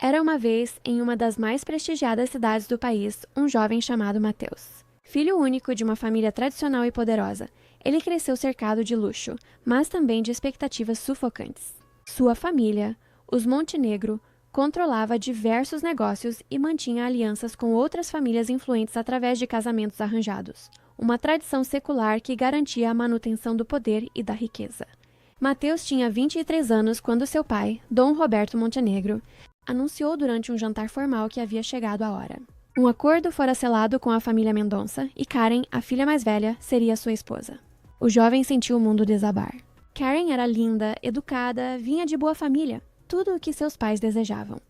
Era uma vez, em uma das mais prestigiadas cidades do país, um jovem chamado Mateus. Filho único de uma família tradicional e poderosa, ele cresceu cercado de luxo, mas também de expectativas sufocantes. Sua família, os Montenegro, controlava diversos negócios e mantinha alianças com outras famílias influentes através de casamentos arranjados, uma tradição secular que garantia a manutenção do poder e da riqueza. Mateus tinha 23 anos quando seu pai, Dom Roberto Montenegro, anunciou durante um jantar formal que havia chegado a hora. Um acordo fora selado com a família Mendonça e Karen, a filha mais velha, seria sua esposa. O jovem sentiu o mundo desabar. Karen era linda, educada, vinha de boa família, tudo o que seus pais desejavam.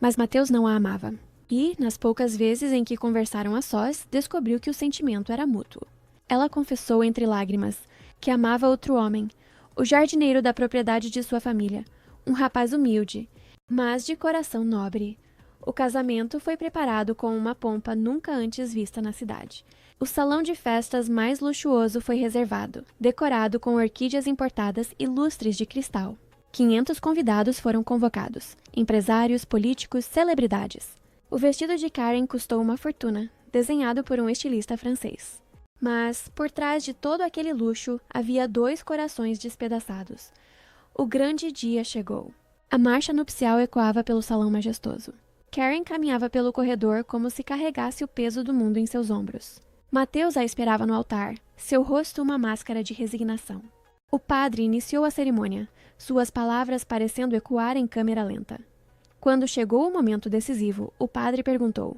Mas Mateus não a amava. E, nas poucas vezes em que conversaram a sós, descobriu que o sentimento era mútuo. Ela confessou entre lágrimas que amava outro homem, o jardineiro da propriedade de sua família, um rapaz humilde, mas de coração nobre. O casamento foi preparado com uma pompa nunca antes vista na cidade. O salão de festas mais luxuoso foi reservado, decorado com orquídeas importadas e lustres de cristal. 500 convidados foram convocados, empresários, políticos, celebridades. O vestido de Karen custou uma fortuna, desenhado por um estilista francês. Mas, por trás de todo aquele luxo, havia 2 corações despedaçados. O grande dia chegou. A marcha nupcial ecoava pelo salão majestoso. Karen caminhava pelo corredor como se carregasse o peso do mundo em seus ombros. Mateus a esperava no altar, seu rosto uma máscara de resignação. O padre iniciou a cerimônia, suas palavras parecendo ecoar em câmera lenta. Quando chegou o momento decisivo, o padre perguntou: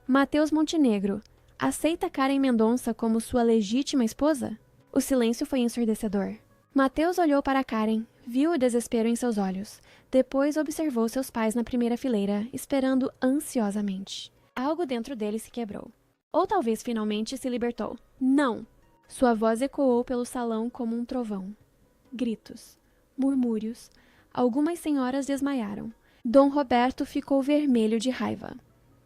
Mateus Montenegro, aceita Karen Mendonça como sua legítima esposa? O silêncio foi ensurdecedor. Mateus olhou para Karen, viu o desespero em seus olhos. Depois observou seus pais na primeira fileira, esperando ansiosamente. Algo dentro dele se quebrou. Ou talvez finalmente se libertou. Não! Sua voz ecoou pelo salão como um trovão. Gritos, murmúrios. Algumas senhoras desmaiaram. Dom Roberto ficou vermelho de raiva.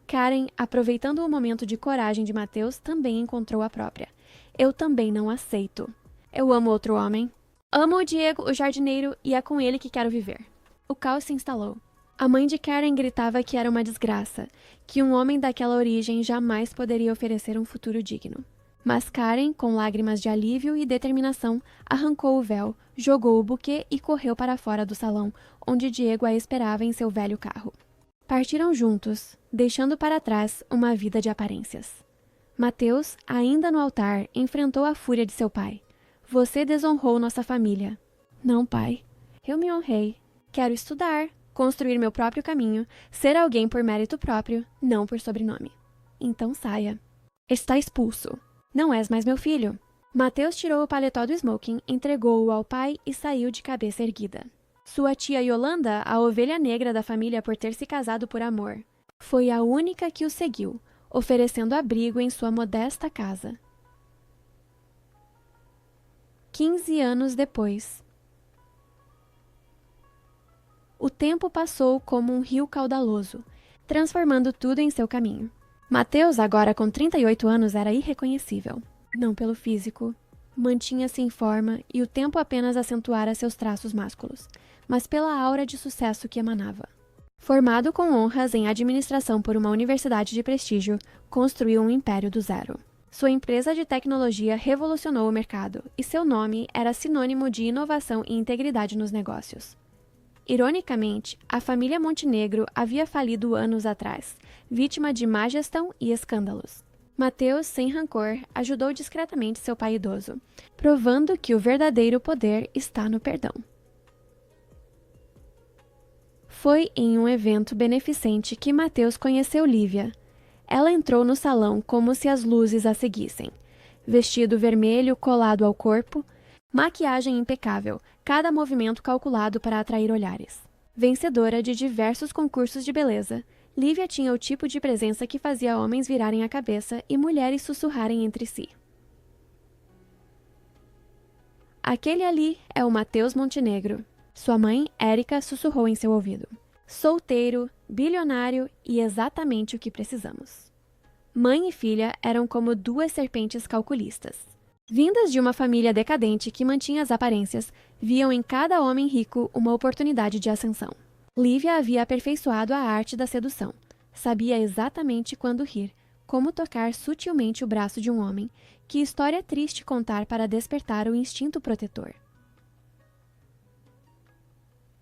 Karen, aproveitando o momento de coragem de Mateus, também encontrou a própria. Eu também não aceito. Eu amo outro homem. Amo o Diego, o jardineiro, e é com ele que quero viver. O caos se instalou. A mãe de Karen gritava que era uma desgraça, que um homem daquela origem jamais poderia oferecer um futuro digno. Mas Karen, com lágrimas de alívio e determinação, arrancou o véu, jogou o buquê e correu para fora do salão, onde Diego a esperava em seu velho carro. Partiram juntos, deixando para trás uma vida de aparências. Mateus, ainda no altar, enfrentou a fúria de seu pai. Você desonrou nossa família. Não, pai. Eu me honrei. Quero estudar, construir meu próprio caminho, ser alguém por mérito próprio, não por sobrenome. Então saia. Está expulso. Não és mais meu filho. Mateus tirou o paletó do smoking, entregou-o ao pai e saiu de cabeça erguida. Sua tia Yolanda, a ovelha negra da família por ter se casado por amor, foi a única que o seguiu, oferecendo abrigo em sua modesta casa. 15 anos depois. O tempo passou como um rio caudaloso, transformando tudo em seu caminho. Mateus, agora com 38 anos, era irreconhecível. Não pelo físico, mantinha-se em forma e o tempo apenas acentuara seus traços másculos, mas pela aura de sucesso que emanava. Formado com honras em administração por uma universidade de prestígio, construiu um império do zero. Sua empresa de tecnologia revolucionou o mercado e seu nome era sinônimo de inovação e integridade nos negócios. Ironicamente, a família Montenegro havia falido anos atrás, vítima de má gestão e escândalos. Mateus, sem rancor, ajudou discretamente seu pai idoso, provando que o verdadeiro poder está no perdão. Foi em um evento beneficente que Mateus conheceu Lívia. Ela entrou no salão como se as luzes a seguissem. Vestido vermelho colado ao corpo, maquiagem impecável, cada movimento calculado para atrair olhares. Vencedora de diversos concursos de beleza, Lívia tinha o tipo de presença que fazia homens virarem a cabeça e mulheres sussurrarem entre si. Aquele ali é o Mateus Montenegro. Sua mãe, Érica, sussurrou em seu ouvido. Solteiro, bilionário e exatamente o que precisamos. Mãe e filha eram como 2 serpentes calculistas. Vindas de uma família decadente que mantinha as aparências, viam em cada homem rico uma oportunidade de ascensão. Lívia havia aperfeiçoado a arte da sedução. Sabia exatamente quando rir, como tocar sutilmente o braço de um homem, que história triste contar para despertar o instinto protetor.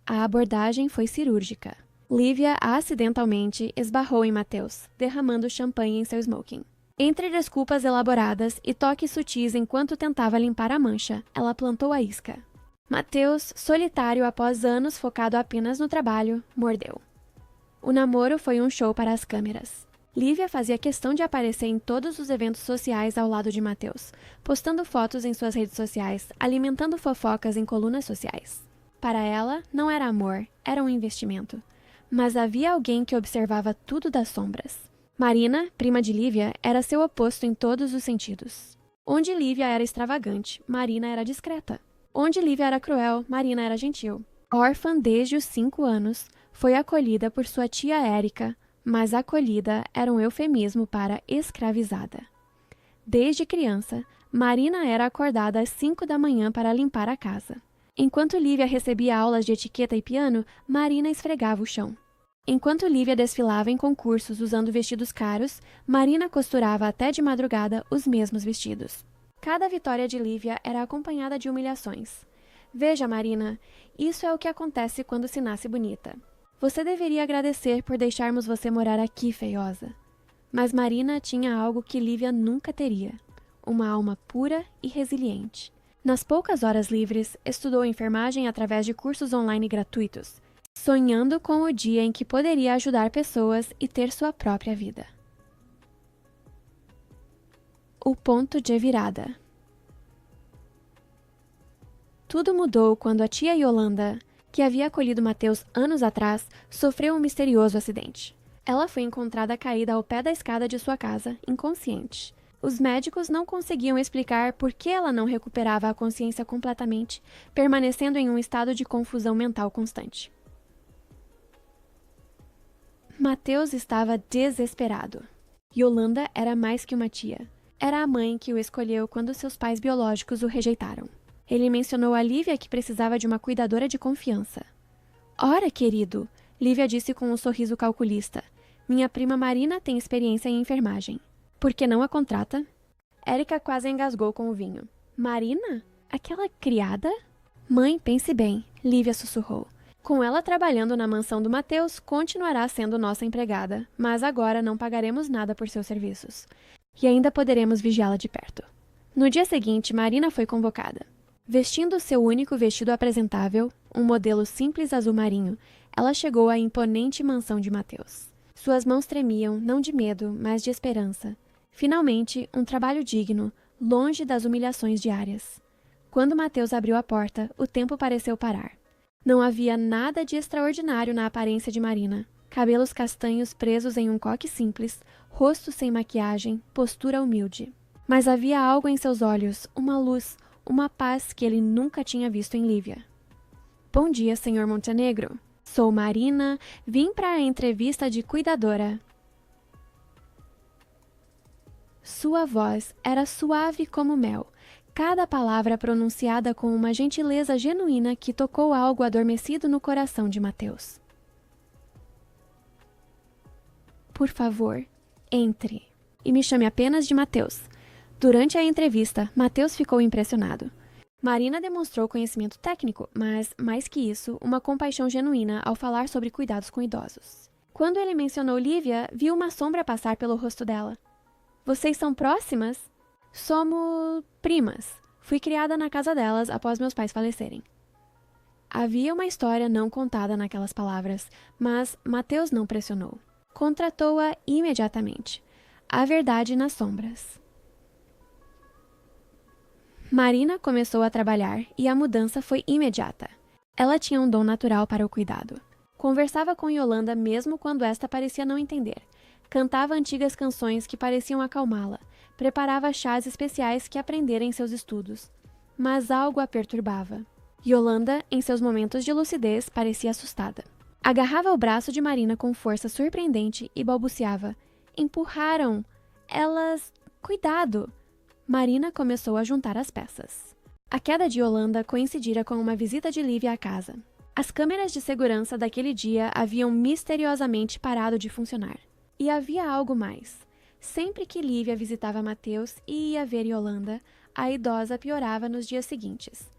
A abordagem foi cirúrgica. Lívia acidentalmente esbarrou em Mateus, derramando champanhe em seu smoking. Entre desculpas elaboradas e toques sutis enquanto tentava limpar a mancha, ela plantou a isca. Mateus, solitário após anos focado apenas no trabalho, mordeu. O namoro foi um show para as câmeras. Lívia fazia questão de aparecer em todos os eventos sociais ao lado de Mateus, postando fotos em suas redes sociais, alimentando fofocas em colunas sociais. Para ela, não era amor, era um investimento. Mas havia alguém que observava tudo das sombras. Marina, prima de Lívia, era seu oposto em todos os sentidos. Onde Lívia era extravagante, Marina era discreta. Onde Lívia era cruel, Marina era gentil. Órfã desde os 5 anos, foi acolhida por sua tia Érica, mas acolhida era um eufemismo para escravizada. Desde criança, Marina era acordada às 5 da manhã para limpar a casa. Enquanto Lívia recebia aulas de etiqueta e piano, Marina esfregava o chão. Enquanto Lívia desfilava em concursos usando vestidos caros, Marina costurava até de madrugada os mesmos vestidos. Cada vitória de Lívia era acompanhada de humilhações. Veja, Marina, isso é o que acontece quando se nasce bonita. Você deveria agradecer por deixarmos você morar aqui, feiosa. Mas Marina tinha algo que Lívia nunca teria: uma alma pura e resiliente. Nas poucas horas livres, estudou enfermagem através de cursos online gratuitos, sonhando com o dia em que poderia ajudar pessoas e ter sua própria vida. O ponto de virada. Tudo mudou quando a tia Yolanda, que havia acolhido Mateus anos atrás, sofreu um misterioso acidente. Ela foi encontrada caída ao pé da escada de sua casa, inconsciente. Os médicos não conseguiam explicar por que ela não recuperava a consciência completamente, permanecendo em um estado de confusão mental constante. Mateus estava desesperado. Yolanda era mais que uma tia. Era a mãe que o escolheu quando seus pais biológicos o rejeitaram. Ele mencionou a Lívia que precisava de uma cuidadora de confiança. Ora, querido, Lívia disse com um sorriso calculista. Minha prima Marina tem experiência em enfermagem. Por que não a contrata? Érica quase engasgou com o vinho. Marina? Aquela criada? Mãe, pense bem, Lívia sussurrou. Com ela trabalhando na mansão do Mateus, continuará sendo nossa empregada, mas agora não pagaremos nada por seus serviços. E ainda poderemos vigiá-la de perto. No dia seguinte, Marina foi convocada. Vestindo seu único vestido apresentável, um modelo simples azul marinho, ela chegou à imponente mansão de Mateus. Suas mãos tremiam, não de medo, mas de esperança. Finalmente, um trabalho digno, longe das humilhações diárias. Quando Mateus abriu a porta, o tempo pareceu parar. Não havia nada de extraordinário na aparência de Marina. Cabelos castanhos presos em um coque simples, rosto sem maquiagem, postura humilde. Mas havia algo em seus olhos, uma luz, uma paz que ele nunca tinha visto em Lívia. Bom dia, Sr. Montenegro. Sou Marina, vim para a entrevista de cuidadora. Sua voz era suave como mel, cada palavra pronunciada com uma gentileza genuína que tocou algo adormecido no coração de Mateus. Por favor, entre. E me chame apenas de Mateus. Durante a entrevista, Mateus ficou impressionado. Marina demonstrou conhecimento técnico, mas, mais que isso, uma compaixão genuína ao falar sobre cuidados com idosos. Quando ele mencionou Lívia, viu uma sombra passar pelo rosto dela. Vocês são próximas? Somos primas. Fui criada na casa delas após meus pais falecerem. Havia uma história não contada naquelas palavras, mas Mateus não pressionou. Contratou-a imediatamente. A verdade nas sombras. Marina começou a trabalhar e a mudança foi imediata. Ela tinha um dom natural para o cuidado. Conversava com Yolanda mesmo quando esta parecia não entender. Cantava antigas canções que pareciam acalmá-la. Preparava chás especiais que aprendera em seus estudos. Mas algo a perturbava. Yolanda, em seus momentos de lucidez, parecia assustada. Agarrava o braço de Marina com força surpreendente e balbuciava. Empurraram! Elas... Cuidado! Marina começou a juntar as peças. A queda de Yolanda coincidira com uma visita de Lívia à casa. As câmeras de segurança daquele dia haviam misteriosamente parado de funcionar. E havia algo mais. Sempre que Lívia visitava Mateus e ia ver Yolanda, a idosa piorava nos dias seguintes.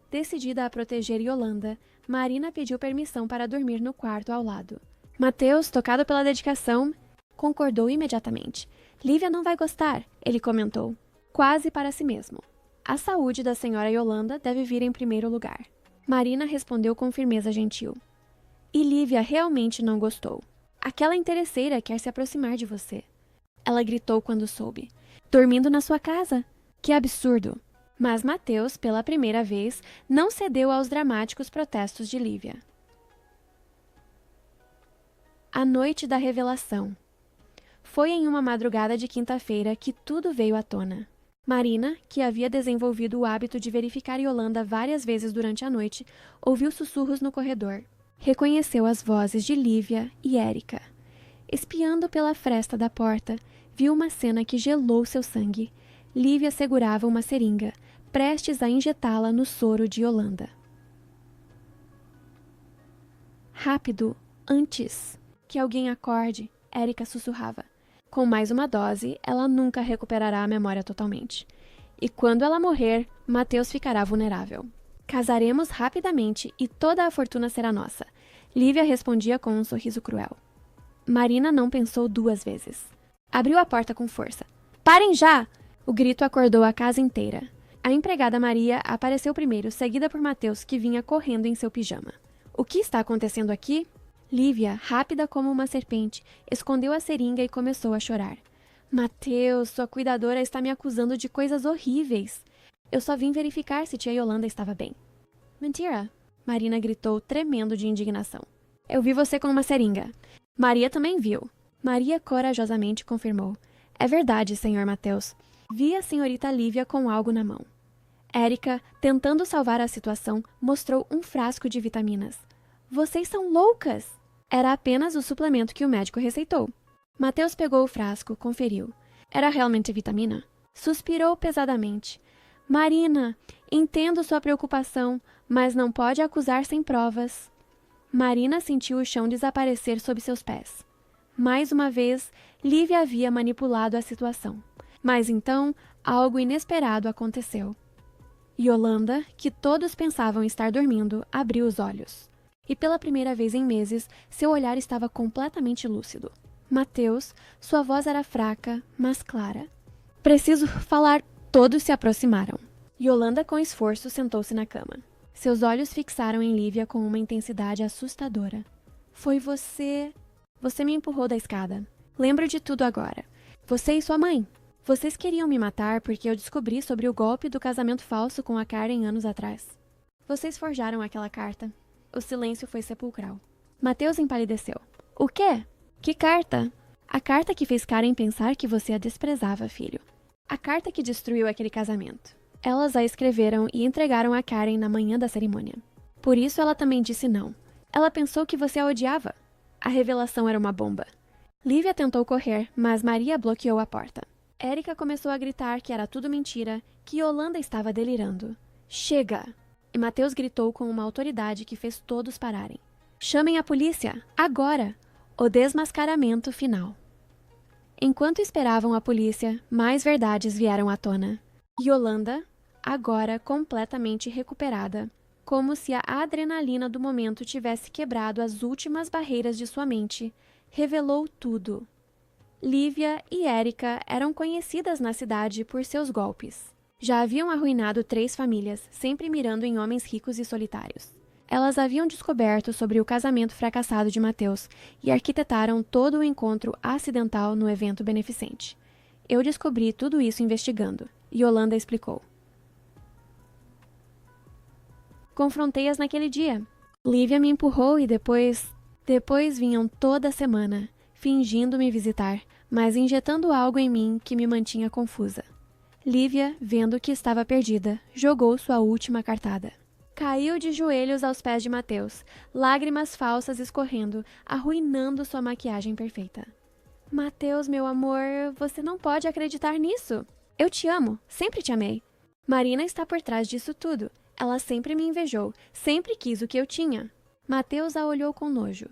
Decidida a proteger Yolanda, Marina pediu permissão para dormir no quarto ao lado. Mateus, tocado pela dedicação, concordou imediatamente. Lívia não vai gostar, ele comentou, quase para si mesmo. A saúde da senhora Yolanda deve vir em primeiro lugar. Marina respondeu com firmeza gentil. E Lívia realmente não gostou. Aquela interesseira quer se aproximar de você. Ela gritou quando soube. Dormindo na sua casa? Que absurdo! Mas Mateus, pela primeira vez, não cedeu aos dramáticos protestos de Lívia. A noite da revelação. Foi em uma madrugada de quinta-feira que tudo veio à tona. Marina, que havia desenvolvido o hábito de verificar Yolanda várias vezes durante a noite, ouviu sussurros no corredor. Reconheceu as vozes de Lívia e Érica. Espiando pela fresta da porta, viu uma cena que gelou seu sangue. Lívia segurava uma seringa, prestes a injetá-la no soro de Yolanda. Rápido, antes que alguém acorde, Érica sussurrava. Com mais uma dose, ela nunca recuperará a memória totalmente. E quando ela morrer, Mateus ficará vulnerável. Casaremos rapidamente e toda a fortuna será nossa. Lívia respondia com um sorriso cruel. Marina não pensou duas vezes. Abriu a porta com força. Parem já! O grito acordou a casa inteira. A empregada Maria apareceu primeiro, seguida por Mateus, que vinha correndo em seu pijama. O que está acontecendo aqui? Lívia, rápida como uma serpente, escondeu a seringa e começou a chorar. Mateus, sua cuidadora está me acusando de coisas horríveis. Eu só vim verificar se tia Yolanda estava bem. Mentira! Marina gritou, tremendo de indignação. Eu vi você com uma seringa. Maria também viu. Maria corajosamente confirmou. É verdade, senhor Mateus. Vi a senhorita Lívia com algo na mão. Érica, tentando salvar a situação, mostrou um frasco de vitaminas. Vocês são loucas! Era apenas o suplemento que o médico receitou. Mateus pegou o frasco, conferiu. Era realmente vitamina? Suspirou pesadamente. Marina, entendo sua preocupação, mas não pode acusar sem provas. Marina sentiu o chão desaparecer sob seus pés. Mais uma vez, Lívia havia manipulado a situação. Mas então, algo inesperado aconteceu. Yolanda, que todos pensavam estar dormindo, abriu os olhos. E pela primeira vez em meses, seu olhar estava completamente lúcido. Mateus, sua voz era fraca, mas clara. Preciso falar. Todos se aproximaram. Yolanda, com esforço, sentou-se na cama. Seus olhos fixaram em Lívia com uma intensidade assustadora. Foi você... Você me empurrou da escada. Lembro de tudo agora. Você e sua mãe. Vocês queriam me matar porque eu descobri sobre o golpe do casamento falso com a Karen anos atrás. Vocês forjaram aquela carta. O silêncio foi sepulcral. Mateus empalideceu. O quê? Que carta? A carta que fez Karen pensar que você a desprezava, filho. A carta que destruiu aquele casamento. Elas a escreveram e entregaram a Karen na manhã da cerimônia. Por isso ela também disse não. Ela pensou que você a odiava. A revelação era uma bomba. Lívia tentou correr, mas Maria bloqueou a porta. Érica começou a gritar que era tudo mentira, que Yolanda estava delirando. Chega! E Mateus gritou com uma autoridade que fez todos pararem. Chamem a polícia! Agora! O desmascaramento final. Enquanto esperavam a polícia, mais verdades vieram à tona. Yolanda, agora completamente recuperada, como se a adrenalina do momento tivesse quebrado as últimas barreiras de sua mente, revelou tudo. Lívia e Érica eram conhecidas na cidade por seus golpes. Já haviam arruinado 3 famílias, sempre mirando em homens ricos e solitários. Elas haviam descoberto sobre o casamento fracassado de Mateus e arquitetaram todo o encontro acidental no evento beneficente. Eu descobri tudo isso investigando, Yolanda explicou. Confrontei-as naquele dia. Lívia me empurrou e depois vinham toda semana, fingindo me visitar, mas injetando algo em mim que me mantinha confusa. Lívia, vendo que estava perdida, jogou sua última cartada. Caiu de joelhos aos pés de Mateus, lágrimas falsas escorrendo, arruinando sua maquiagem perfeita. Mateus, meu amor, você não pode acreditar nisso. Eu te amo, sempre te amei. Marina está por trás disso tudo. Ela sempre me invejou, sempre quis o que eu tinha. Mateus a olhou com nojo.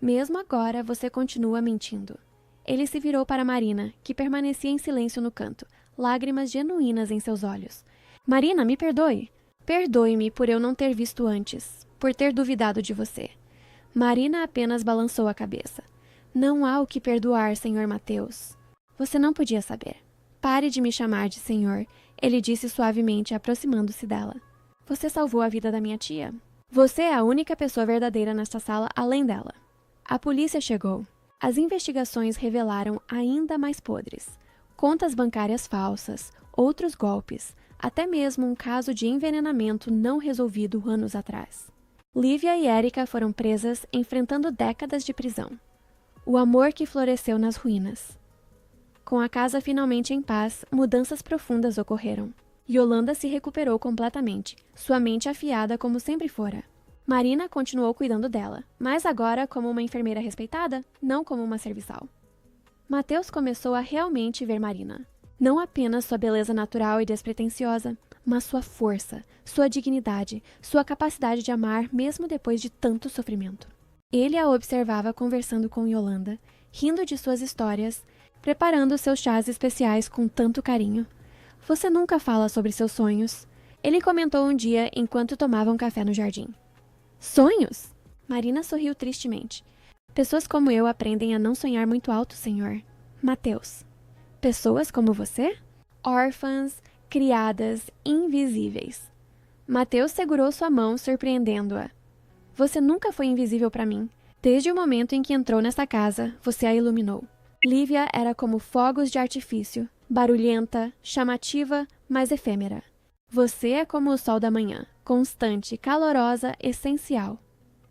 Mesmo agora, você continua mentindo. Ele se virou para Marina, que permanecia em silêncio no canto, lágrimas genuínas em seus olhos. Marina, me perdoe. Perdoe-me por eu não ter visto antes, por ter duvidado de você. Marina apenas balançou a cabeça. Não há o que perdoar, Senhor Mateus. Você não podia saber. Pare de me chamar de senhor, ele disse suavemente, aproximando-se dela. Você salvou a vida da minha tia. Você é a única pessoa verdadeira nesta sala além dela. A polícia chegou. As investigações revelaram ainda mais podres. Contas bancárias falsas, outros golpes, até mesmo um caso de envenenamento não resolvido anos atrás. Lívia e Érica foram presas, enfrentando décadas de prisão. O amor que floresceu nas ruínas. Com a casa finalmente em paz, mudanças profundas ocorreram. Yolanda se recuperou completamente, sua mente afiada como sempre fora. Marina continuou cuidando dela, mas agora como uma enfermeira respeitada, não como uma serviçal. Mateus começou a realmente ver Marina. Não apenas sua beleza natural e despretensiosa, mas sua força, sua dignidade, sua capacidade de amar mesmo depois de tanto sofrimento. Ele a observava conversando com Yolanda, rindo de suas histórias, preparando seus chás especiais com tanto carinho. Você nunca fala sobre seus sonhos. Ele comentou um dia enquanto tomavam café no jardim. Sonhos? Marina sorriu tristemente. Pessoas como eu aprendem a não sonhar muito alto, senhor. Mateus. Pessoas como você? Órfãs, criadas, invisíveis. Mateus segurou sua mão, surpreendendo-a. Você nunca foi invisível para mim. Desde o momento em que entrou nesta casa, você a iluminou. Lívia era como fogos de artifício, barulhenta, chamativa, mas efêmera. Você é como o sol da manhã, constante, calorosa, essencial.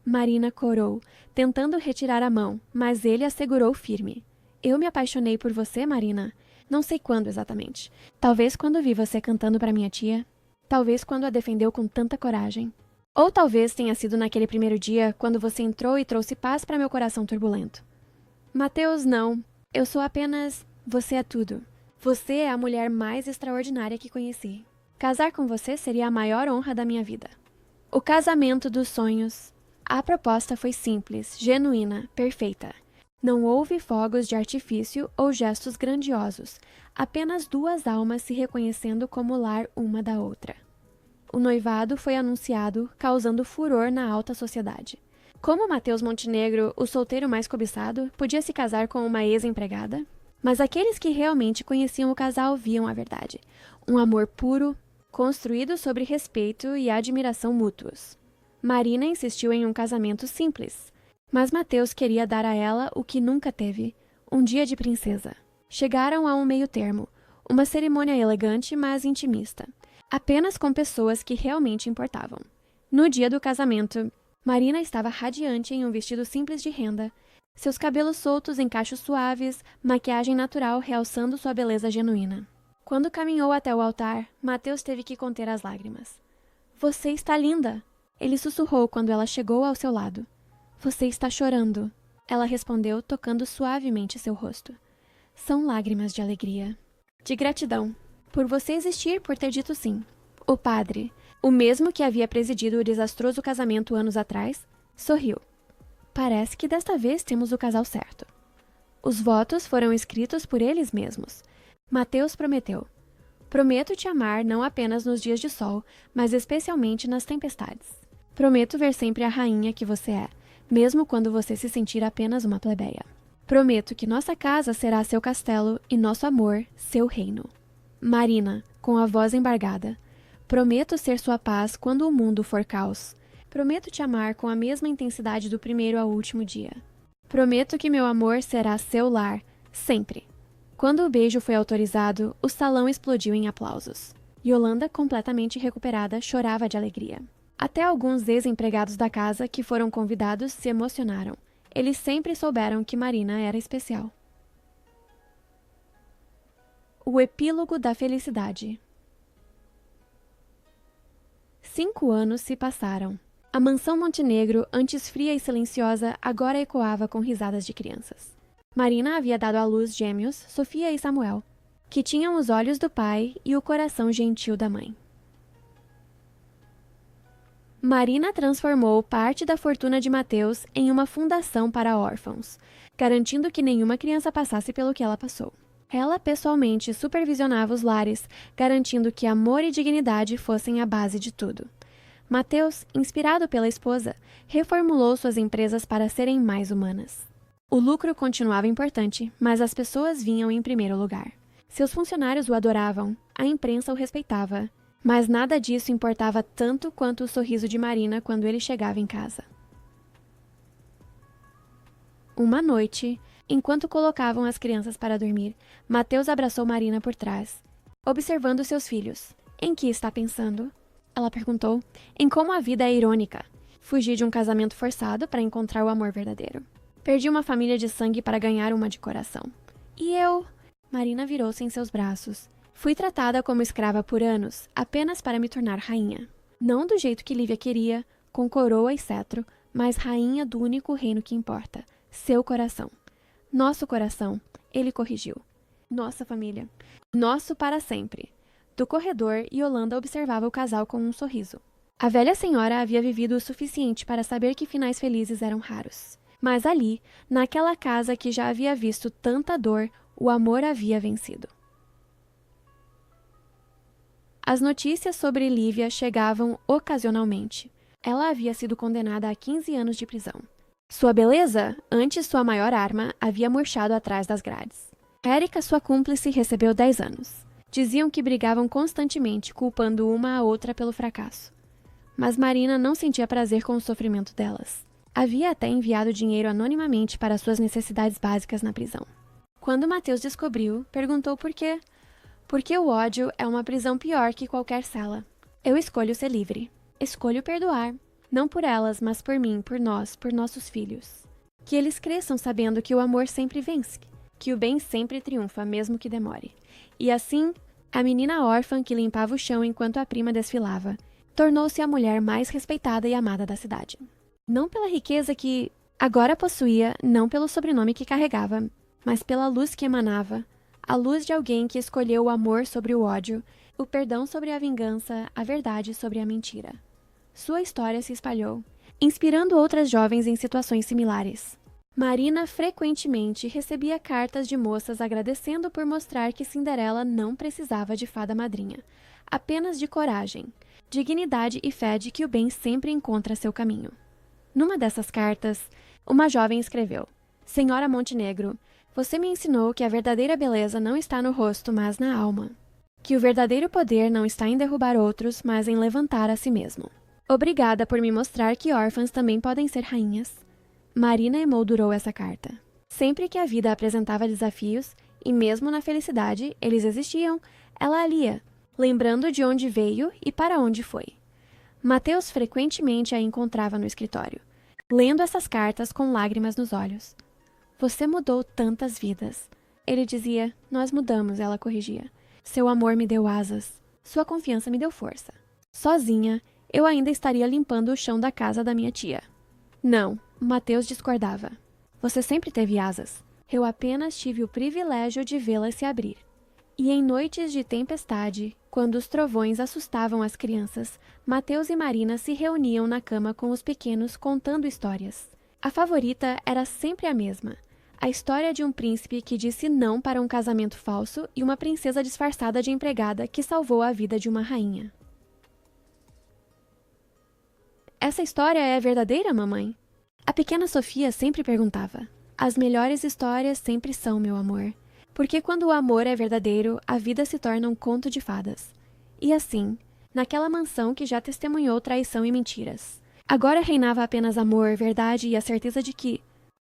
Marina corou, tentando retirar a mão, mas ele a segurou firme. Eu me apaixonei por você, Marina. Não sei quando exatamente. Talvez quando vi você cantando para minha tia. Talvez quando a defendeu com tanta coragem. Ou talvez tenha sido naquele primeiro dia, quando você entrou e trouxe paz para meu coração turbulento. Mateus, não. Eu sou apenas... Você é tudo. Você é a mulher mais extraordinária que conheci. Casar com você seria a maior honra da minha vida. O casamento dos sonhos. A proposta foi simples, genuína, perfeita. Não houve fogos de artifício ou gestos grandiosos, apenas duas almas se reconhecendo como lar uma da outra. O noivado foi anunciado, causando furor na alta sociedade. Como Mateus Montenegro, o solteiro mais cobiçado, podia se casar com uma ex-empregada? Mas aqueles que realmente conheciam o casal viam a verdade. Um amor puro, construído sobre respeito e admiração mútuos. Marina insistiu em um casamento simples, mas Mateus queria dar a ela o que nunca teve, um dia de princesa. Chegaram a um meio-termo, uma cerimônia elegante, mas intimista, apenas com pessoas que realmente importavam. No dia do casamento, Marina estava radiante em um vestido simples de renda, seus cabelos soltos em cachos suaves, maquiagem natural realçando sua beleza genuína. Quando caminhou até o altar, Mateus teve que conter as lágrimas. Você está linda! Ele sussurrou quando ela chegou ao seu lado. Você está chorando, ela respondeu, tocando suavemente seu rosto. São lágrimas de alegria. De gratidão. Por você existir, por ter dito sim. O padre, o mesmo que havia presidido o desastroso casamento anos atrás, sorriu. Parece que desta vez temos o casal certo. Os votos foram escritos por eles mesmos. Mateus prometeu. Prometo te amar não apenas nos dias de sol, mas especialmente nas tempestades. Prometo ver sempre a rainha que você é, mesmo quando você se sentir apenas uma plebeia. Prometo que nossa casa será seu castelo e nosso amor, seu reino. Marina, com a voz embargada. Prometo ser sua paz quando o mundo for caos. Prometo te amar com a mesma intensidade do primeiro ao último dia. Prometo que meu amor será seu lar, sempre. Quando o beijo foi autorizado, o salão explodiu em aplausos. Yolanda, completamente recuperada, chorava de alegria. Até alguns ex-empregados da casa que foram convidados se emocionaram. Eles sempre souberam que Marina era especial. O epílogo da felicidade. 5 anos se passaram. A mansão Montenegro, antes fria e silenciosa, agora ecoava com risadas de crianças. Marina havia dado à luz gêmeos, Sofia e Samuel, que tinham os olhos do pai e o coração gentil da mãe. Marina transformou parte da fortuna de Mateus em uma fundação para órfãos, garantindo que nenhuma criança passasse pelo que ela passou. Ela pessoalmente supervisionava os lares, garantindo que amor e dignidade fossem a base de tudo. Mateus, inspirado pela esposa, reformulou suas empresas para serem mais humanas. O lucro continuava importante, mas as pessoas vinham em primeiro lugar. Seus funcionários o adoravam, a imprensa o respeitava, mas nada disso importava tanto quanto o sorriso de Marina quando ele chegava em casa. Uma noite, enquanto colocavam as crianças para dormir, Mateus abraçou Marina por trás, observando seus filhos. "Em que está pensando?" Ela perguntou. "Em como a vida é irônica. Fugi de um casamento forçado para encontrar o amor verdadeiro. Perdi uma família de sangue para ganhar uma de coração. E eu?" Marina virou-se em seus braços. "Fui tratada como escrava por anos, apenas para me tornar rainha. Não do jeito que Lívia queria, com coroa e cetro, mas rainha do único reino que importa, seu coração. Nosso coração", ele corrigiu. "Nossa família. Nosso para sempre." Do corredor, Yolanda observava o casal com um sorriso. A velha senhora havia vivido o suficiente para saber que finais felizes eram raros. Mas ali, naquela casa que já havia visto tanta dor, o amor havia vencido. As notícias sobre Lívia chegavam ocasionalmente. Ela havia sido condenada a 15 anos de prisão. Sua beleza, antes sua maior arma, havia murchado atrás das grades. Érica, sua cúmplice, recebeu 10 anos. Diziam que brigavam constantemente, culpando uma a outra pelo fracasso. Mas Marina não sentia prazer com o sofrimento delas. Havia até enviado dinheiro anonimamente para suas necessidades básicas na prisão. Quando Mateus descobriu, perguntou por quê. "Porque o ódio é uma prisão pior que qualquer cela. Eu escolho ser livre. Escolho perdoar. Não por elas, mas por mim, por nós, por nossos filhos. Que eles cresçam sabendo que o amor sempre vence, que o bem sempre triunfa, mesmo que demore." E assim, a menina órfã que limpava o chão enquanto a prima desfilava, tornou-se a mulher mais respeitada e amada da cidade. Não pela riqueza que agora possuía, não pelo sobrenome que carregava, mas pela luz que emanava, a luz de alguém que escolheu o amor sobre o ódio, o perdão sobre a vingança, a verdade sobre a mentira. Sua história se espalhou, inspirando outras jovens em situações similares. Marina frequentemente recebia cartas de moças agradecendo por mostrar que Cinderela não precisava de fada madrinha, apenas de coragem, dignidade e fé de que o bem sempre encontra seu caminho. Numa dessas cartas, uma jovem escreveu: "Senhora Montenegro, você me ensinou que a verdadeira beleza não está no rosto, mas na alma. Que o verdadeiro poder não está em derrubar outros, mas em levantar a si mesmo. Obrigada por me mostrar que órfãs também podem ser rainhas." Marina emoldurou essa carta. Sempre que a vida apresentava desafios, e mesmo na felicidade, eles existiam, ela a lia, lembrando de onde veio e para onde foi. Mateus frequentemente a encontrava no escritório, lendo essas cartas com lágrimas nos olhos. "Você mudou tantas vidas." Ele dizia. "Nós mudamos", ela corrigia. "Seu amor me deu asas. Sua confiança me deu força. Sozinha, eu ainda estaria limpando o chão da casa da minha tia." "Não", Mateus discordava. "Você sempre teve asas. Eu apenas tive o privilégio de vê-las se abrir." E em noites de tempestade, quando os trovões assustavam as crianças, Mateus e Marina se reuniam na cama com os pequenos contando histórias. A favorita era sempre a mesma. A história de um príncipe que disse não para um casamento falso e uma princesa disfarçada de empregada que salvou a vida de uma rainha. "Essa história é verdadeira, mamãe?" A pequena Sofia sempre perguntava. "As melhores histórias sempre são, meu amor. Porque quando o amor é verdadeiro, a vida se torna um conto de fadas." E assim, naquela mansão que já testemunhou traição e mentiras, agora reinava apenas amor, verdade e a certeza de que,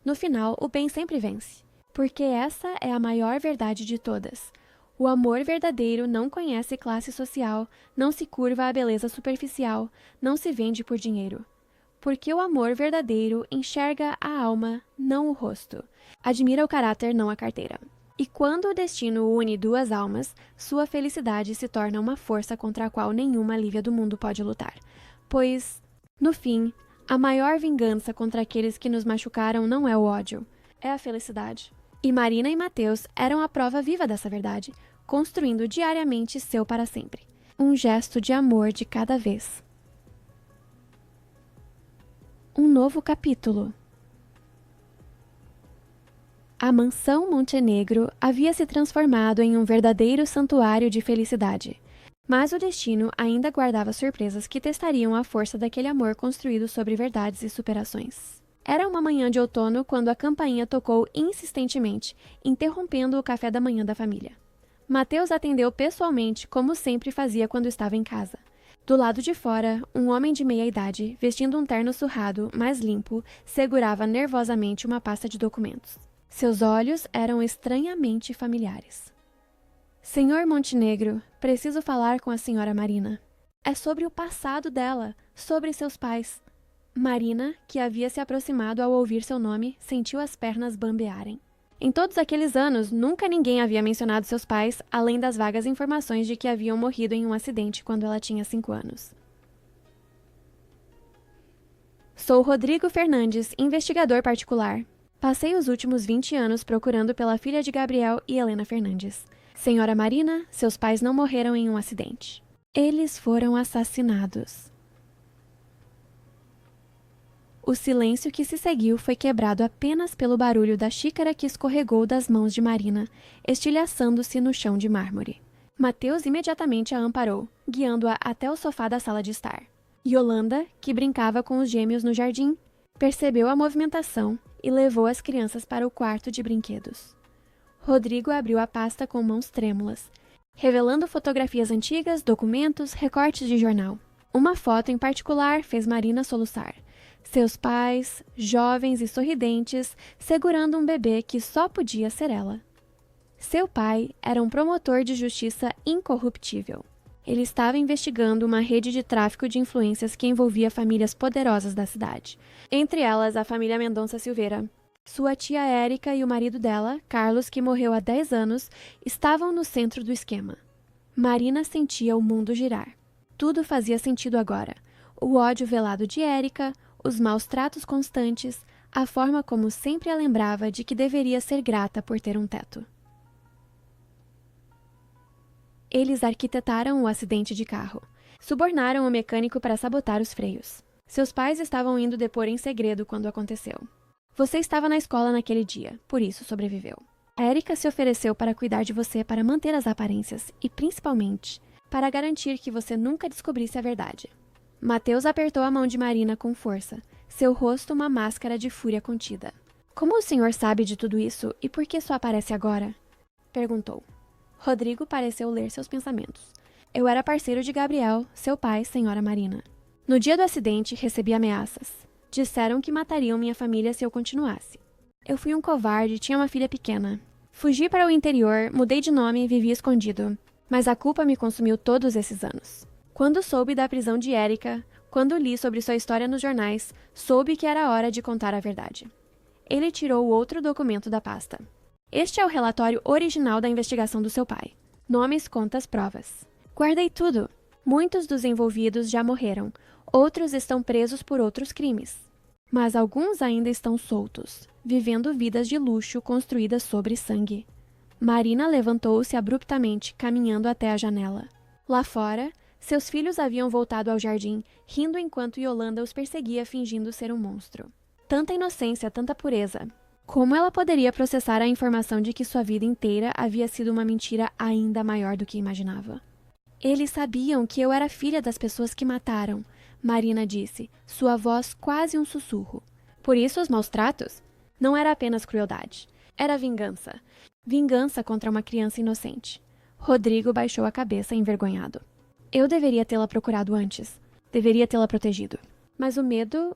no final, o bem sempre vence. Porque essa é a maior verdade de todas. O amor verdadeiro não conhece classe social, não se curva à beleza superficial, não se vende por dinheiro. Porque o amor verdadeiro enxerga a alma, não o rosto. Admira o caráter, não a carteira. E quando o destino une duas almas, sua felicidade se torna uma força contra a qual nenhuma Lívia do mundo pode lutar. Pois, no fim, a maior vingança contra aqueles que nos machucaram não é o ódio, é a felicidade. E Marina e Mateus eram a prova viva dessa verdade, construindo diariamente seu para sempre. Um gesto de amor de cada vez. Um novo capítulo. A mansão Montenegro havia se transformado em um verdadeiro santuário de felicidade. Mas o destino ainda guardava surpresas que testariam a força daquele amor construído sobre verdades e superações. Era uma manhã de outono quando a campainha tocou insistentemente, interrompendo o café da manhã da família. Mateus atendeu pessoalmente, como sempre fazia quando estava em casa. Do lado de fora, um homem de meia idade, vestindo um terno surrado, mas limpo, segurava nervosamente uma pasta de documentos. Seus olhos eram estranhamente familiares. Senhor Montenegro, preciso falar com a senhora Marina. É sobre o passado dela, sobre seus pais. Marina, que havia se aproximado ao ouvir seu nome, sentiu as pernas bambearem. Em todos aqueles anos, nunca ninguém havia mencionado seus pais, além das vagas informações de que haviam morrido em um acidente quando ela tinha 5 anos. Sou Rodrigo Fernandes, investigador particular. Passei os últimos 20 anos procurando pela filha de Gabriel e Helena Fernandes. Senhora Marina, seus pais não morreram em um acidente. Eles foram assassinados. O silêncio que se seguiu foi quebrado apenas pelo barulho da xícara que escorregou das mãos de Marina, estilhaçando-se no chão de mármore. Mateus imediatamente a amparou, guiando-a até o sofá da sala de estar. Yolanda, que brincava com os gêmeos no jardim, percebeu a movimentação e levou as crianças para o quarto de brinquedos. Rodrigo abriu a pasta com mãos trêmulas, revelando fotografias antigas, documentos, recortes de jornal. Uma foto em particular fez Marina soluçar. Seus pais, jovens e sorridentes, segurando um bebê que só podia ser ela. Seu pai era um promotor de justiça incorruptível. Ele estava investigando uma rede de tráfico de influências que envolvia famílias poderosas da cidade, entre elas a família Mendonça Silveira. Sua tia Érica e o marido dela, Carlos, que morreu há 10 anos, estavam no centro do esquema. Marina sentia o mundo girar. Tudo fazia sentido agora. O ódio velado de Érica, os maus tratos constantes, a forma como sempre a lembrava de que deveria ser grata por ter um teto. Eles arquitetaram o acidente de carro. Subornaram o mecânico para sabotar os freios. Seus pais estavam indo depor em segredo quando aconteceu. Você estava na escola naquele dia, por isso sobreviveu. A Érica se ofereceu para cuidar de você para manter as aparências e, principalmente, para garantir que você nunca descobrisse a verdade. Mateus apertou a mão de Marina com força, seu rosto uma máscara de fúria contida. Como o senhor sabe de tudo isso e por que só aparece agora? Perguntou. Rodrigo pareceu ler seus pensamentos. Eu era parceiro de Gabriel, seu pai, senhora Marina. No dia do acidente, recebi ameaças. Disseram que matariam minha família se eu continuasse. Eu fui um covarde e tinha uma filha pequena. Fugi para o interior, mudei de nome e vivi escondido. Mas a culpa me consumiu todos esses anos. Quando soube da prisão de Érica, quando li sobre sua história nos jornais, soube que era hora de contar a verdade. Ele tirou outro documento da pasta. Este é o relatório original da investigação do seu pai. Nomes, contas, provas. Guardei tudo. Muitos dos envolvidos já morreram. Outros estão presos por outros crimes. Mas alguns ainda estão soltos, vivendo vidas de luxo construídas sobre sangue. Marina levantou-se abruptamente, caminhando até a janela. Lá fora, seus filhos haviam voltado ao jardim, rindo enquanto Yolanda os perseguia fingindo ser um monstro. Tanta inocência, tanta pureza. Como ela poderia processar a informação de que sua vida inteira havia sido uma mentira ainda maior do que imaginava? Eles sabiam que eu era filha das pessoas que mataram, Marina disse, sua voz quase um sussurro. Por isso os maus tratos? Não era apenas crueldade. Era vingança. Vingança contra uma criança inocente. Rodrigo baixou a cabeça envergonhado. Eu deveria tê-la procurado antes. Deveria tê-la protegido. Mas o medo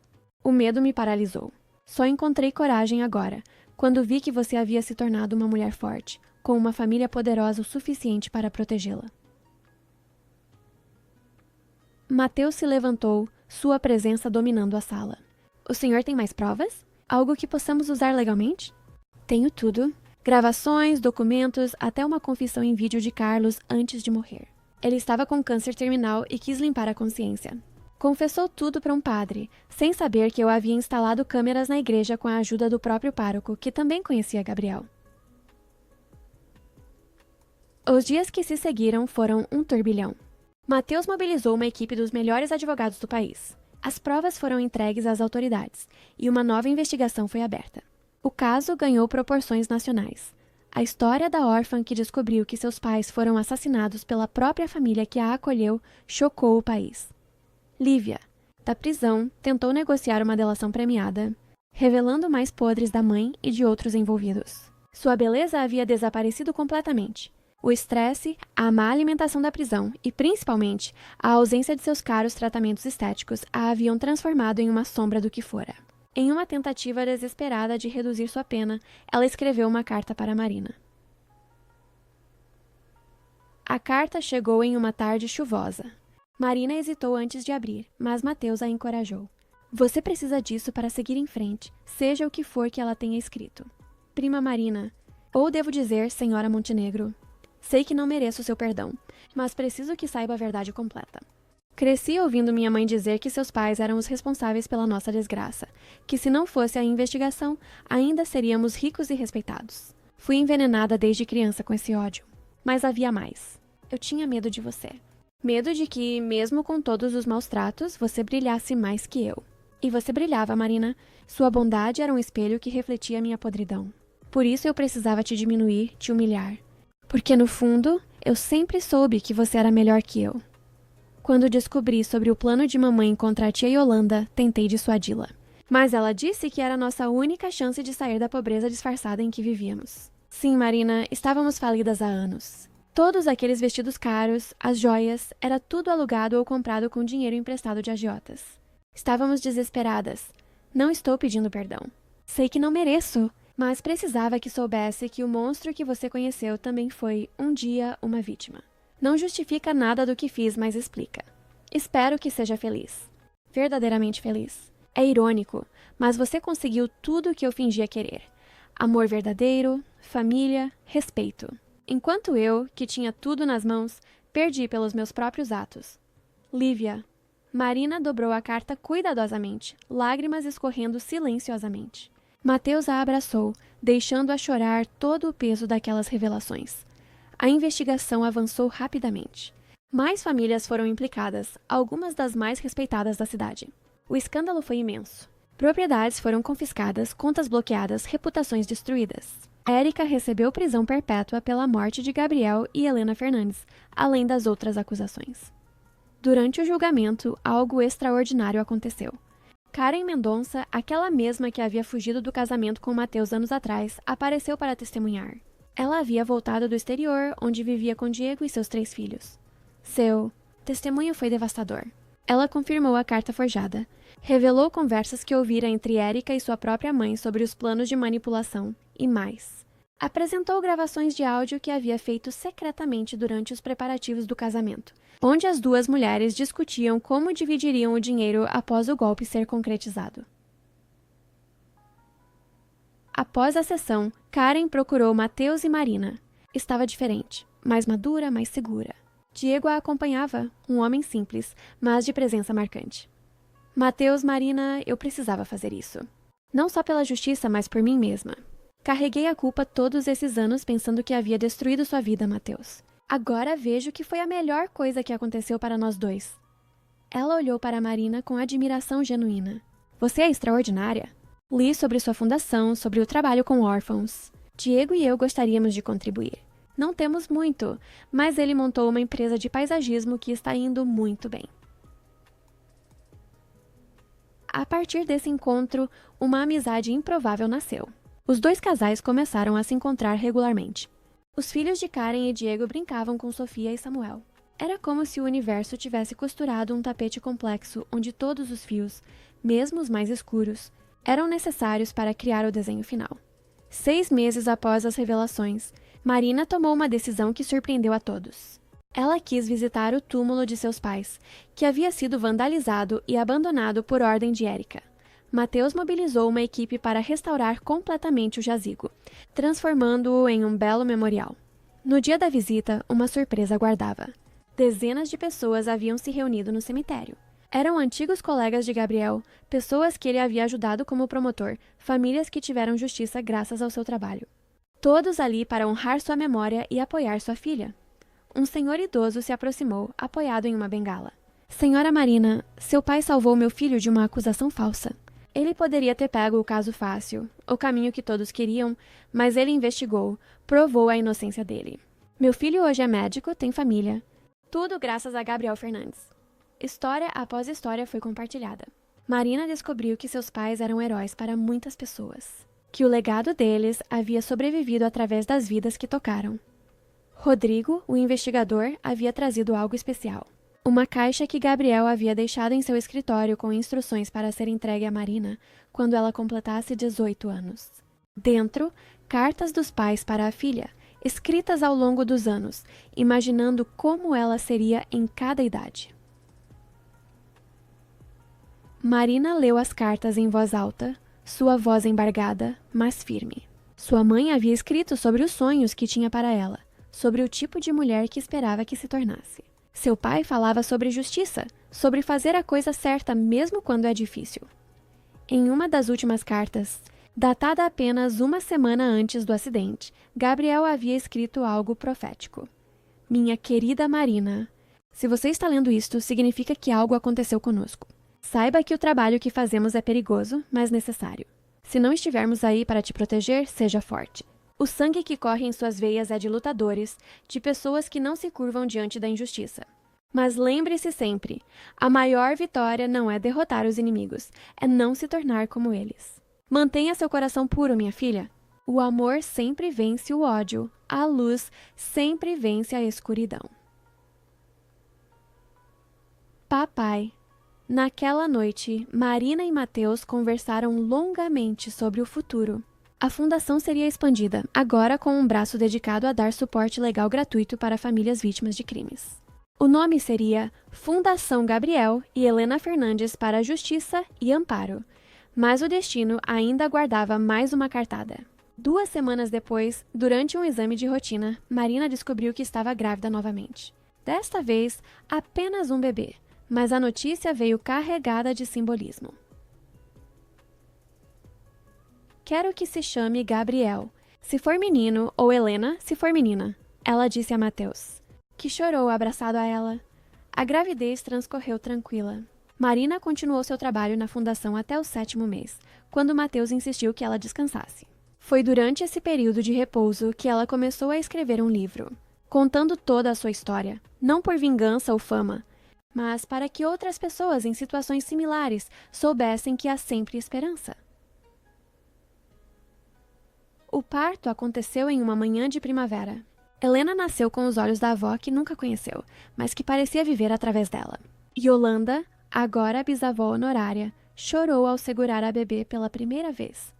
me paralisou. Só encontrei coragem agora, quando vi que você havia se tornado uma mulher forte, com uma família poderosa o suficiente para protegê-la. Mateus se levantou, sua presença dominando a sala. O senhor tem mais provas? Algo que possamos usar legalmente? Tenho tudo. Gravações, documentos, até uma confissão em vídeo de Carlos antes de morrer. Ele estava com câncer terminal e quis limpar a consciência. Confessou tudo para um padre, sem saber que eu havia instalado câmeras na igreja com a ajuda do próprio pároco, que também conhecia Gabriel. Os dias que se seguiram foram um turbilhão. Mateus mobilizou uma equipe dos melhores advogados do país. As provas foram entregues às autoridades e uma nova investigação foi aberta. O caso ganhou proporções nacionais. A história da órfã que descobriu que seus pais foram assassinados pela própria família que a acolheu chocou o país. Lívia, da prisão, tentou negociar uma delação premiada, revelando mais podres da mãe e de outros envolvidos. Sua beleza havia desaparecido completamente. O estresse, a má alimentação da prisão e, principalmente, a ausência de seus caros tratamentos estéticos a haviam transformado em uma sombra do que fora. Em uma tentativa desesperada de reduzir sua pena, ela escreveu uma carta para Marina. A carta chegou em uma tarde chuvosa. Marina hesitou antes de abrir, mas Mateus a encorajou. Você precisa disso para seguir em frente, seja o que for que ela tenha escrito. Prima Marina, ou devo dizer, senhora Montenegro, sei que não mereço seu perdão, mas preciso que saiba a verdade completa. Cresci ouvindo minha mãe dizer que seus pais eram os responsáveis pela nossa desgraça, que se não fosse a investigação, ainda seríamos ricos e respeitados. Fui envenenada desde criança com esse ódio. Mas havia mais. Eu tinha medo de você. Medo de que, mesmo com todos os maus tratos, você brilhasse mais que eu. E você brilhava, Marina. Sua bondade era um espelho que refletia minha podridão. Por isso eu precisava te diminuir, te humilhar. Porque, no fundo, eu sempre soube que você era melhor que eu. Quando descobri sobre o plano de mamãe contra a tia Yolanda, tentei dissuadi-la. Mas ela disse que era nossa única chance de sair da pobreza disfarçada em que vivíamos. Sim, Marina, estávamos falidas há anos. Todos aqueles vestidos caros, as joias, era tudo alugado ou comprado com dinheiro emprestado de agiotas. Estávamos desesperadas. Não estou pedindo perdão. Sei que não mereço, mas precisava que soubesse que o monstro que você conheceu também foi, um dia, uma vítima. Não justifica nada do que fiz, mas explica. Espero que seja feliz. Verdadeiramente feliz. É irônico, mas você conseguiu tudo o que eu fingia querer. Amor verdadeiro, família, respeito. Enquanto eu, que tinha tudo nas mãos, perdi pelos meus próprios atos. Lívia. Marina dobrou a carta cuidadosamente, lágrimas escorrendo silenciosamente. Mateus a abraçou, deixando-a chorar todo o peso daquelas revelações. A investigação avançou rapidamente. Mais famílias foram implicadas, algumas das mais respeitadas da cidade. O escândalo foi imenso. Propriedades foram confiscadas, contas bloqueadas, reputações destruídas. Érica recebeu prisão perpétua pela morte de Gabriel e Helena Fernandes, além das outras acusações. Durante o julgamento, algo extraordinário aconteceu. Karen Mendonça, aquela mesma que havia fugido do casamento com Mateus anos atrás, apareceu para testemunhar. Ela havia voltado do exterior, onde vivia com Diego e seus 3 filhos. Seu testemunho foi devastador. Ela confirmou a carta forjada, revelou conversas que ouvira entre Érica e sua própria mãe sobre os planos de manipulação, e mais. Apresentou gravações de áudio que havia feito secretamente durante os preparativos do casamento, onde as duas mulheres discutiam como dividiriam o dinheiro após o golpe ser concretizado. Após a sessão, Karen procurou Mateus e Marina. Estava diferente, mais madura, mais segura. Diego a acompanhava, um homem simples, mas de presença marcante. Mateus, Marina, eu precisava fazer isso. Não só pela justiça, mas por mim mesma. Carreguei a culpa todos esses anos pensando que havia destruído sua vida, Mateus. Agora vejo que foi a melhor coisa que aconteceu para nós dois. Ela olhou para Marina com admiração genuína. Você é extraordinária. Li sobre sua fundação, sobre o trabalho com órfãos. Diego e eu gostaríamos de contribuir. Não temos muito, mas ele montou uma empresa de paisagismo que está indo muito bem. A partir desse encontro, uma amizade improvável nasceu. Os 2 casais começaram a se encontrar regularmente. Os filhos de Karen e Diego brincavam com Sofia e Samuel. Era como se o universo tivesse costurado um tapete complexo onde todos os fios, mesmo os mais escuros, eram necessários para criar o desenho final. 6 meses após as revelações, Marina tomou uma decisão que surpreendeu a todos. Ela quis visitar o túmulo de seus pais, que havia sido vandalizado e abandonado por ordem de Érica. Mateus mobilizou uma equipe para restaurar completamente o jazigo, transformando-o em um belo memorial. No dia da visita, uma surpresa aguardava. Dezenas de pessoas haviam se reunido no cemitério. Eram antigos colegas de Gabriel, pessoas que ele havia ajudado como promotor, famílias que tiveram justiça graças ao seu trabalho. Todos ali para honrar sua memória e apoiar sua filha. Um senhor idoso se aproximou, apoiado em uma bengala. Senhora Marina, seu pai salvou meu filho de uma acusação falsa. Ele poderia ter pego o caso fácil, o caminho que todos queriam, mas ele investigou, provou a inocência dele. Meu filho hoje é médico, tem família. Tudo graças a Gabriel Fernandes. História após história foi compartilhada. Marina descobriu que seus pais eram heróis para muitas pessoas, que o legado deles havia sobrevivido através das vidas que tocaram. Rodrigo, o investigador, havia trazido algo especial. Uma caixa que Gabriel havia deixado em seu escritório com instruções para ser entregue a Marina quando ela completasse 18 anos. Dentro, cartas dos pais para a filha, escritas ao longo dos anos, imaginando como ela seria em cada idade. Marina leu as cartas em voz alta, sua voz embargada, mas firme. Sua mãe havia escrito sobre os sonhos que tinha para ela, sobre o tipo de mulher que esperava que se tornasse. Seu pai falava sobre justiça, sobre fazer a coisa certa mesmo quando é difícil. Em uma das últimas cartas, datada apenas uma semana antes do acidente, Gabriel havia escrito algo profético. Minha querida Marina, se você está lendo isto, significa que algo aconteceu conosco. Saiba que o trabalho que fazemos é perigoso, mas necessário. Se não estivermos aí para te proteger, seja forte. O sangue que corre em suas veias é de lutadores, de pessoas que não se curvam diante da injustiça. Mas lembre-se sempre, a maior vitória não é derrotar os inimigos, é não se tornar como eles. Mantenha seu coração puro, minha filha. O amor sempre vence o ódio, a luz sempre vence a escuridão. Papai. Naquela noite, Marina e Mateus conversaram longamente sobre o futuro. A fundação seria expandida, agora com um braço dedicado a dar suporte legal gratuito para famílias vítimas de crimes. O nome seria Fundação Gabriel e Helena Fernandes para a Justiça e Amparo, mas o destino ainda aguardava mais uma cartada. 2 semanas depois, durante um exame de rotina, Marina descobriu que estava grávida novamente. Desta vez, apenas um bebê, mas a notícia veio carregada de simbolismo. Quero que se chame Gabriel, se for menino, ou Helena, se for menina, ela disse a Mateus, que chorou abraçado a ela. A gravidez transcorreu tranquila. Marina continuou seu trabalho na fundação até o 7º mês, quando Mateus insistiu que ela descansasse. Foi durante esse período de repouso que ela começou a escrever um livro, contando toda a sua história, não por vingança ou fama, mas para que outras pessoas em situações similares soubessem que há sempre esperança. O parto aconteceu em uma manhã de primavera. Helena nasceu com os olhos da avó que nunca conheceu, mas que parecia viver através dela. Yolanda, agora bisavó honorária, chorou ao segurar a bebê pela primeira vez.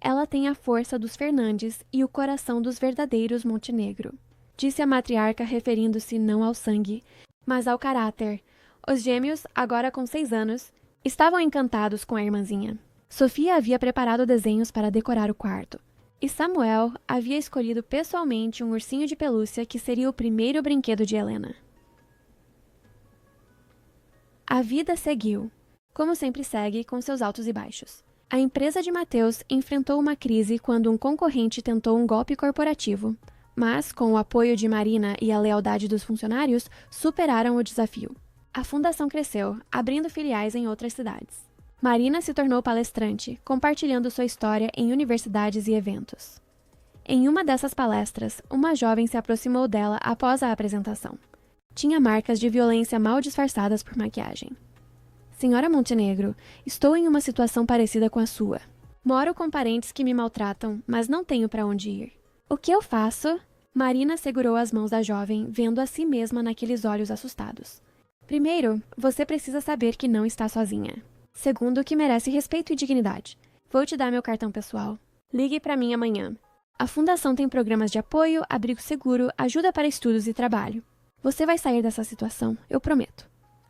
Ela tem a força dos Fernandes e o coração dos verdadeiros Montenegro, disse a matriarca referindo-se não ao sangue, mas ao caráter. Os gêmeos, agora com 6 anos, estavam encantados com a irmãzinha. Sofia havia preparado desenhos para decorar o quarto. E Samuel havia escolhido pessoalmente um ursinho de pelúcia que seria o primeiro brinquedo de Helena. A vida seguiu, como sempre segue, com seus altos e baixos. A empresa de Mateus enfrentou uma crise quando um concorrente tentou um golpe corporativo, mas, com o apoio de Marina e a lealdade dos funcionários, superaram o desafio. A fundação cresceu, abrindo filiais em outras cidades. Marina se tornou palestrante, compartilhando sua história em universidades e eventos. Em uma dessas palestras, uma jovem se aproximou dela após a apresentação. Tinha marcas de violência mal disfarçadas por maquiagem. Senhora Montenegro, estou em uma situação parecida com a sua. Moro com parentes que me maltratam, mas não tenho para onde ir. O que eu faço? Marina segurou as mãos da jovem, vendo a si mesma naqueles olhos assustados. Primeiro, você precisa saber que não está sozinha. Segundo, que merece respeito e dignidade. Vou te dar meu cartão pessoal. Ligue para mim amanhã. A fundação tem programas de apoio, abrigo seguro, ajuda para estudos e trabalho. Você vai sair dessa situação, eu prometo.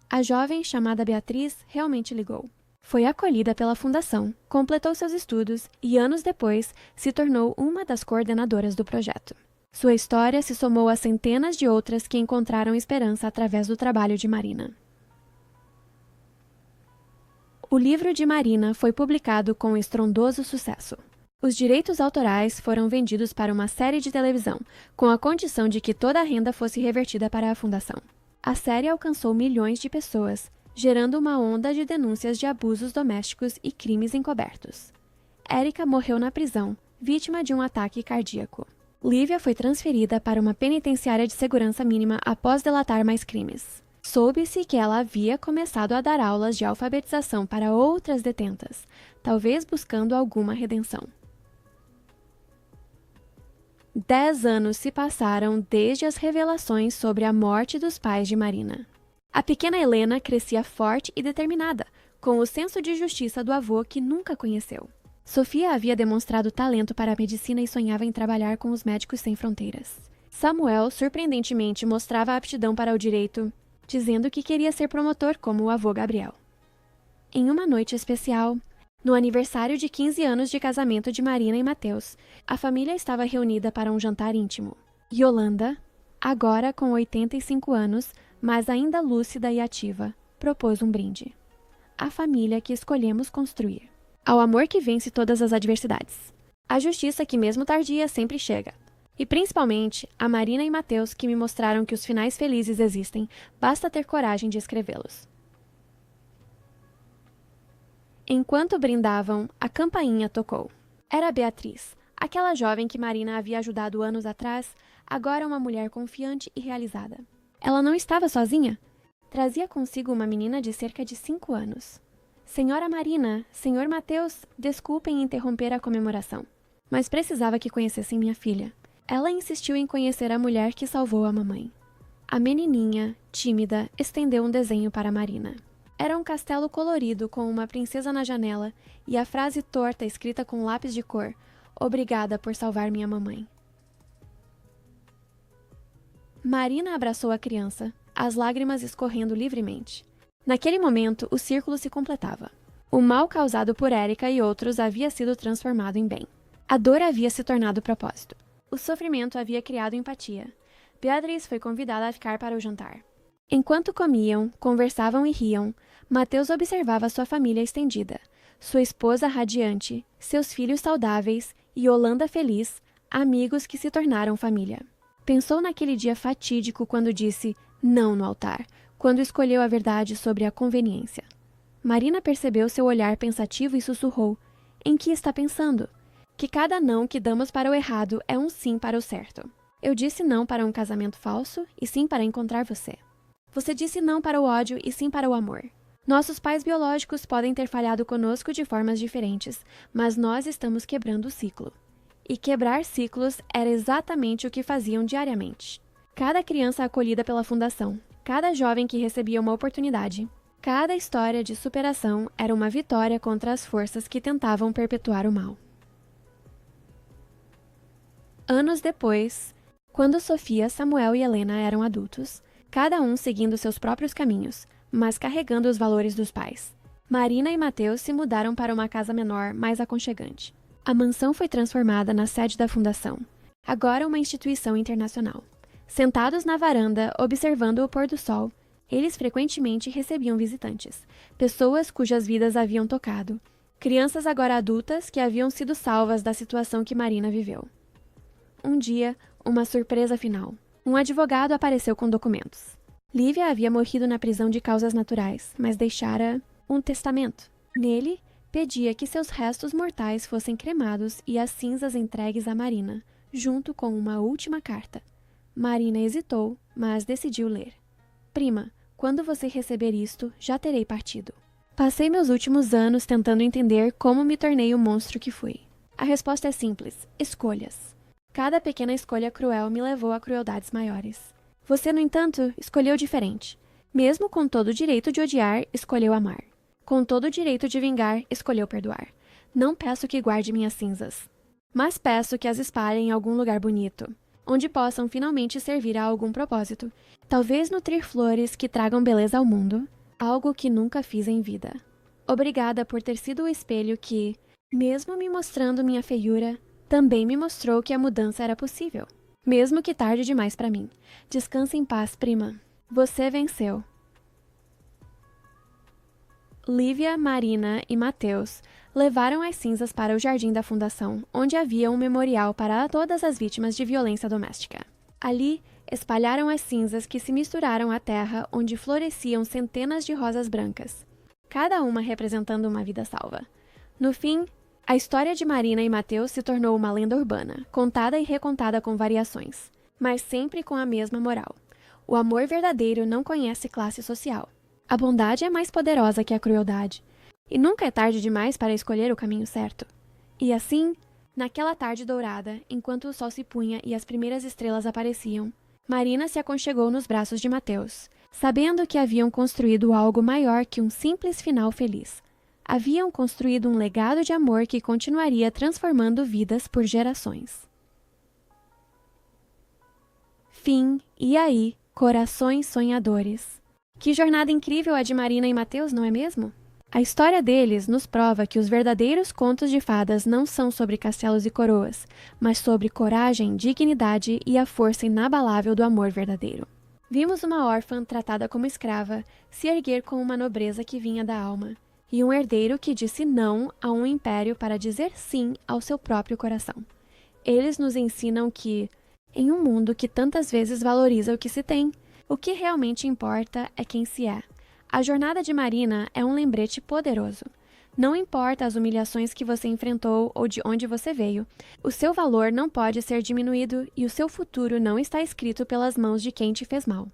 A jovem, chamada Beatriz, realmente ligou. Foi acolhida pela fundação, completou seus estudos e, anos depois, se tornou uma das coordenadoras do projeto. Sua história se somou a centenas de outras que encontraram esperança através do trabalho de Marina. O livro de Marina foi publicado com estrondoso sucesso. Os direitos autorais foram vendidos para uma série de televisão, com a condição de que toda a renda fosse revertida para a fundação. A série alcançou milhões de pessoas, gerando uma onda de denúncias de abusos domésticos e crimes encobertos. Erica morreu na prisão, vítima de um ataque cardíaco. Lívia foi transferida para uma penitenciária de segurança mínima após delatar mais crimes. Soube-se que ela havia começado a dar aulas de alfabetização para outras detentas, talvez buscando alguma redenção. 10 anos se passaram desde as revelações sobre a morte dos pais de Marina. A pequena Helena crescia forte e determinada, com o senso de justiça do avô que nunca conheceu. Sofia havia demonstrado talento para a medicina e sonhava em trabalhar com os Médicos Sem Fronteiras. Samuel, surpreendentemente, mostrava aptidão para o direito, dizendo que queria ser promotor como o avô Gabriel. Em uma noite especial, no aniversário de 15 anos de casamento de Marina e Mateus, a família estava reunida para um jantar íntimo. Yolanda, agora com 85 anos, mas ainda lúcida e ativa, propôs um brinde. A família que escolhemos construir. Ao amor que vence todas as adversidades. A justiça que, mesmo tardia, sempre chega. E principalmente, a Marina e Mateus que me mostraram que os finais felizes existem, basta ter coragem de escrevê-los. Enquanto brindavam, a campainha tocou. Era Beatriz, aquela jovem que Marina havia ajudado anos atrás, agora uma mulher confiante e realizada. Ela não estava sozinha. Trazia consigo uma menina de cerca de 5 anos. Senhora Marina, senhor Mateus, desculpem interromper a comemoração, mas precisava que conhecessem minha filha. Ela insistiu em conhecer a mulher que salvou a mamãe. A menininha, tímida, estendeu um desenho para Marina. Era um castelo colorido com uma princesa na janela e a frase torta escrita com lápis de cor: "Obrigada por salvar minha mamãe." Marina abraçou a criança, as lágrimas escorrendo livremente. Naquele momento, o círculo se completava. O mal causado por Erica e outros havia sido transformado em bem. A dor havia se tornado propósito. O sofrimento havia criado empatia. Beatriz foi convidada a ficar para o jantar. Enquanto comiam, conversavam e riam, Mateus observava sua família estendida, sua esposa radiante, seus filhos saudáveis e Yolanda feliz, amigos que se tornaram família. Pensou naquele dia fatídico quando disse não no altar, quando escolheu a verdade sobre a conveniência. Marina percebeu seu olhar pensativo e sussurrou: "Em que está pensando? Que cada não que damos para o errado é um sim para o certo. Eu disse não para um casamento falso e sim para encontrar você. Você disse não para o ódio e sim para o amor. Nossos pais biológicos podem ter falhado conosco de formas diferentes, mas nós estamos quebrando o ciclo." E quebrar ciclos era exatamente o que faziam diariamente. Cada criança acolhida pela fundação, cada jovem que recebia uma oportunidade, cada história de superação era uma vitória contra as forças que tentavam perpetuar o mal. Anos depois, quando Sofia, Samuel e Helena eram adultos, cada um seguindo seus próprios caminhos, mas carregando os valores dos pais, Marina e Mateus se mudaram para uma casa menor, mais aconchegante. A mansão foi transformada na sede da fundação, agora uma instituição internacional. Sentados na varanda, observando o pôr do sol, eles frequentemente recebiam visitantes, pessoas cujas vidas haviam tocado, crianças agora adultas que haviam sido salvas da situação que Marina viveu. Um dia, uma surpresa final. Um advogado apareceu com documentos. Lívia havia morrido na prisão de causas naturais, mas deixara um testamento. Nele, pedia que seus restos mortais fossem cremados e as cinzas entregues a Marina, junto com uma última carta. Marina hesitou, mas decidiu ler. "Prima, quando você receber isto, já terei partido. Passei meus últimos anos tentando entender como me tornei o monstro que fui. A resposta é simples: escolhas. Cada pequena escolha cruel me levou a crueldades maiores. Você, no entanto, escolheu diferente. Mesmo com todo o direito de odiar, escolheu amar. Com todo o direito de vingar, escolheu perdoar. Não peço que guarde minhas cinzas, mas peço que as espalhe em algum lugar bonito, onde possam finalmente servir a algum propósito. Talvez nutrir flores que tragam beleza ao mundo, algo que nunca fiz em vida. Obrigada por ter sido o espelho que, mesmo me mostrando minha feiura, também me mostrou que a mudança era possível. Mesmo que tarde demais para mim. Descanse em paz, prima. Você venceu." Lívia, Marina e Mateus levaram as cinzas para o jardim da fundação, onde havia um memorial para todas as vítimas de violência doméstica. Ali, espalharam as cinzas que se misturaram à terra onde floresciam centenas de rosas brancas, cada uma representando uma vida salva. No fim, a história de Marina e Mateus se tornou uma lenda urbana, contada e recontada com variações, mas sempre com a mesma moral. O amor verdadeiro não conhece classe social. A bondade é mais poderosa que a crueldade, e nunca é tarde demais para escolher o caminho certo. E assim, naquela tarde dourada, enquanto o sol se punha e as primeiras estrelas apareciam, Marina se aconchegou nos braços de Mateus, sabendo que haviam construído algo maior que um simples final feliz. Haviam construído um legado de amor que continuaria transformando vidas por gerações. Fim, e aí, corações sonhadores. Que jornada incrível a de Marina e Mateus, não é mesmo? A história deles nos prova que os verdadeiros contos de fadas não são sobre castelos e coroas, mas sobre coragem, dignidade e a força inabalável do amor verdadeiro. Vimos uma órfã tratada como escrava se erguer com uma nobreza que vinha da alma, e um herdeiro que disse não a um império para dizer sim ao seu próprio coração. Eles nos ensinam que, em um mundo que tantas vezes valoriza o que se tem, o que realmente importa é quem se é. A jornada de Marina é um lembrete poderoso. Não importa as humilhações que você enfrentou ou de onde você veio, o seu valor não pode ser diminuído e o seu futuro não está escrito pelas mãos de quem te fez mal.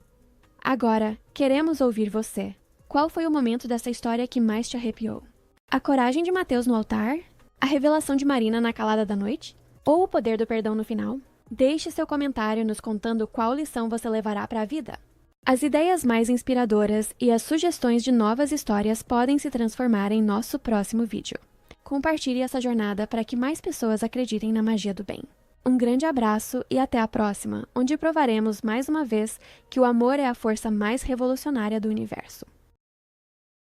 Agora, queremos ouvir você. Qual foi o momento dessa história que mais te arrepiou? A coragem de Mateus no altar? A revelação de Marina na calada da noite? Ou o poder do perdão no final? Deixe seu comentário nos contando qual lição você levará para a vida. As ideias mais inspiradoras e as sugestões de novas histórias podem se transformar em nosso próximo vídeo. Compartilhe essa jornada para que mais pessoas acreditem na magia do bem. Um grande abraço e até a próxima, onde provaremos mais uma vez que o amor é a força mais revolucionária do universo.